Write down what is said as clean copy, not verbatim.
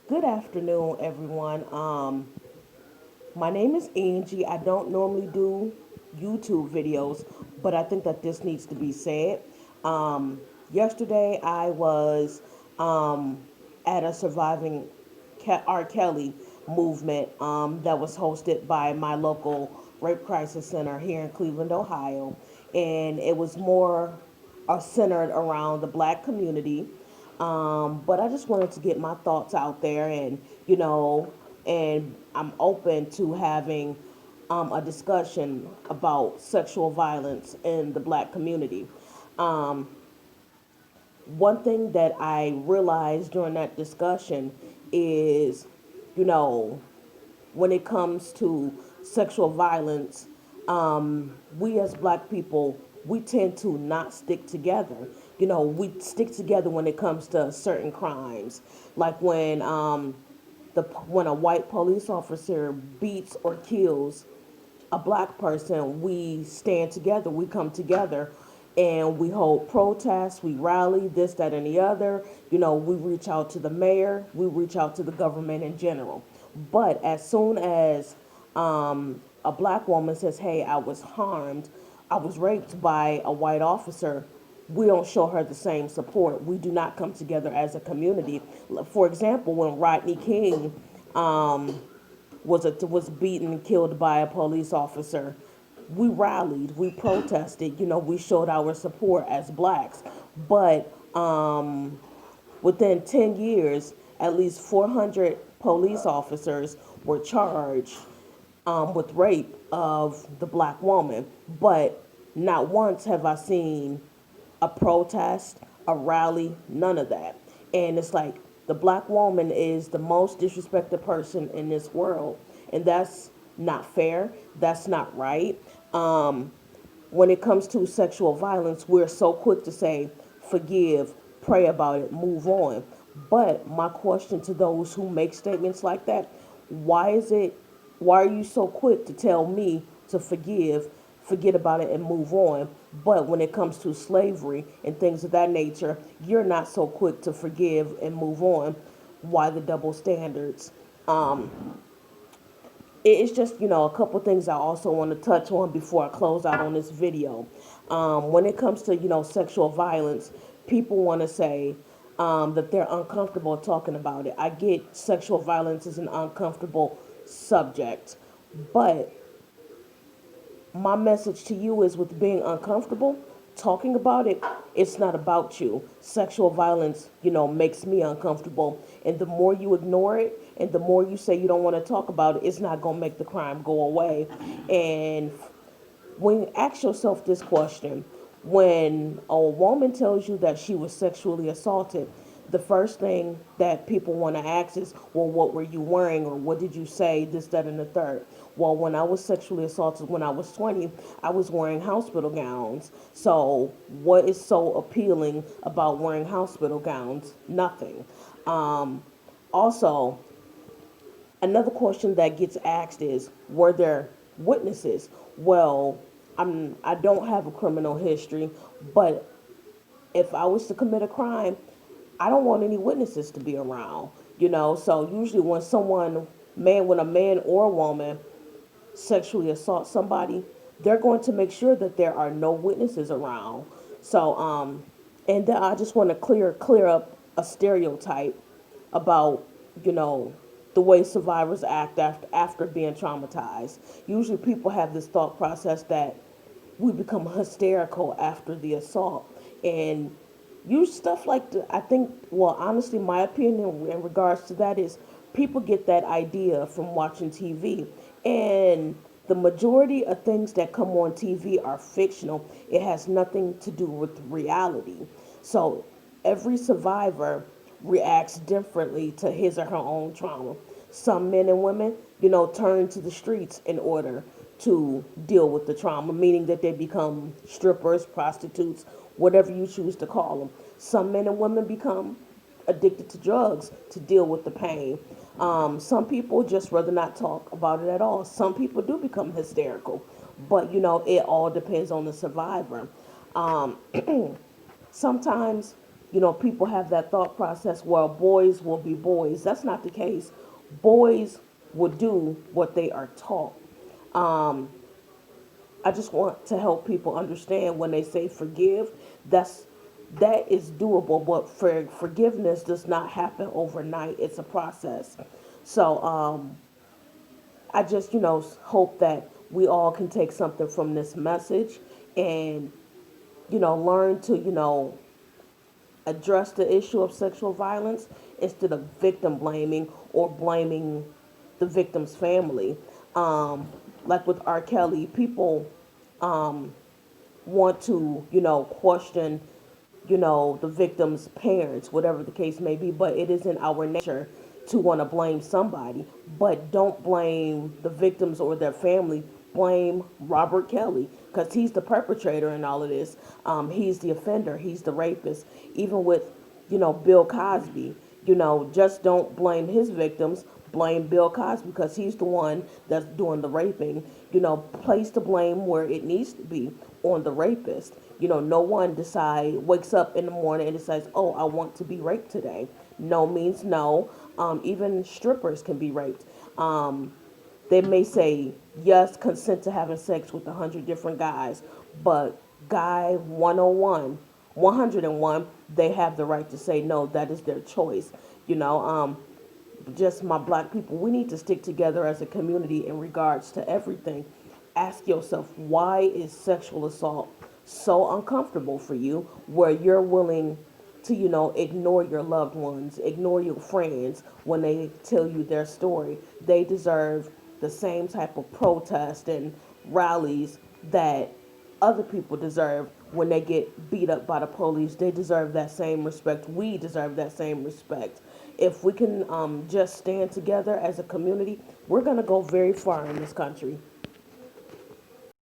Good afternoon, everyone. My name is Angie. I don't normally do YouTube videos, but I think that this needs to be said. Yesterday, I was um, at a surviving R. Kelly movement that was hosted by my local rape crisis center here in Cleveland, Ohio, and it was more centered around the Black community. But I just wanted to get my thoughts out there, and I'm open to having a discussion about sexual violence in the Black community. Um, One thing that I realized during that discussion is, you know, when it comes to sexual violence, we as Black people, we tend to not stick together. We stick together when it comes to certain crimes, like when a white police officer beats or kills a Black person, we stand together, we come together, and we hold protests, we rally, this, that, and the other. We reach out to the mayor, we reach out to the government in general. But as soon as a Black woman says, hey, I was harmed, I was raped by a white officer, we don't show her the same support. We do not come together as a community. For example, when Rodney King was beaten and killed by a police officer, we rallied, we protested, we showed our support as Blacks. But within 10 years, at least 400 police officers were charged with rape of the Black woman. But not once have I seen a protest, a rally, none of that. And it's like the Black woman is the most disrespected person in this world. And that's not fair. That's not right. When it comes to sexual violence, we're so quick to say, forgive, pray about it, move on. But my question to those who make statements like that, why is it, why are you so quick to tell me to forgive, forget about it, and move on? But when it comes to slavery and things of that nature, you're not so quick to forgive and move on. Why the double standards? It's just a couple things I also want to touch on before I close out on this video. When it comes to sexual violence, people want to say that they're uncomfortable talking about it. I get sexual violence is an uncomfortable subject, but my message to you is, with being uncomfortable talking about it, it's not about you. Sexual violence makes me uncomfortable, and the more you ignore it and the more you say you don't want to talk about it, it's not going to make the crime go away. And when you ask yourself this question, when a woman tells you that she was sexually assaulted, the first thing that people want to ask is, well, what were you wearing, or what did you say, this, that, and the third? Well, when I was sexually assaulted when I was 20, I was wearing hospital gowns. So what is so appealing about wearing hospital gowns? Nothing. Also, another question that gets asked is, were there witnesses? Well, I don't have a criminal history, but if I was to commit a crime, I don't want any witnesses to be around. So usually when when a man or a woman sexually assault somebody, they're going to make sure that there are no witnesses around. So, and then I just want to clear up a stereotype about you know the way survivors act after being traumatized. Usually, people have this thought process that we become hysterical after the assault, and use stuff like I think, well, honestly, my opinion in regards to that is, people get that idea from watching TV, and the majority of things that come on TV are fictional. It has nothing to do with reality. So every survivor reacts differently to his or her own trauma. Some men and women, turn to the streets in order to deal with the trauma, meaning that they become strippers, prostitutes, whatever you choose to call them. Some men and women become addicted to drugs to deal with the pain. Some people just rather not talk about it at all. Some people do become hysterical, but it all depends on the survivor. Sometimes people have that thought process, well, boys will be boys. That's not the case. Boys will do what they are taught. I just want to help people understand when they say forgive, that is doable, but forgiveness does not happen overnight. It's a process. So I just, hope that we all can take something from this message and, learn to, address the issue of sexual violence instead of victim blaming or blaming the victim's family. Um, like with R. Kelly, people want to, question, the victim's parents, whatever the case may be, but it is in our nature to want to blame somebody. But don't blame the victims or their family. Blame Robert Kelly because he's the perpetrator in all of this. He's the offender. He's the rapist. Even with, Bill Cosby, just don't blame his victims. Blame Bill Cosby because he's the one that's doing the raping. Place the blame where it needs to be on the rapist. No one wakes up in the morning and decides, oh, I want to be raped today. No means no. Even strippers can be raped. They may say yes, consent to having sex with 100 different guys, but guy 101, 101, they have the right to say no. That is their choice. You know, just my black people, we need to stick together as a community in regards to everything. Ask yourself, why is sexual assault so uncomfortable for you where you're willing to, ignore your loved ones, ignore your friends when they tell you their story? They deserve the same type of protest and rallies that other people deserve when they get beat up by the police. They deserve that same respect. We deserve that same respect. If we can just stand together as a community, we're going to go very far in this country.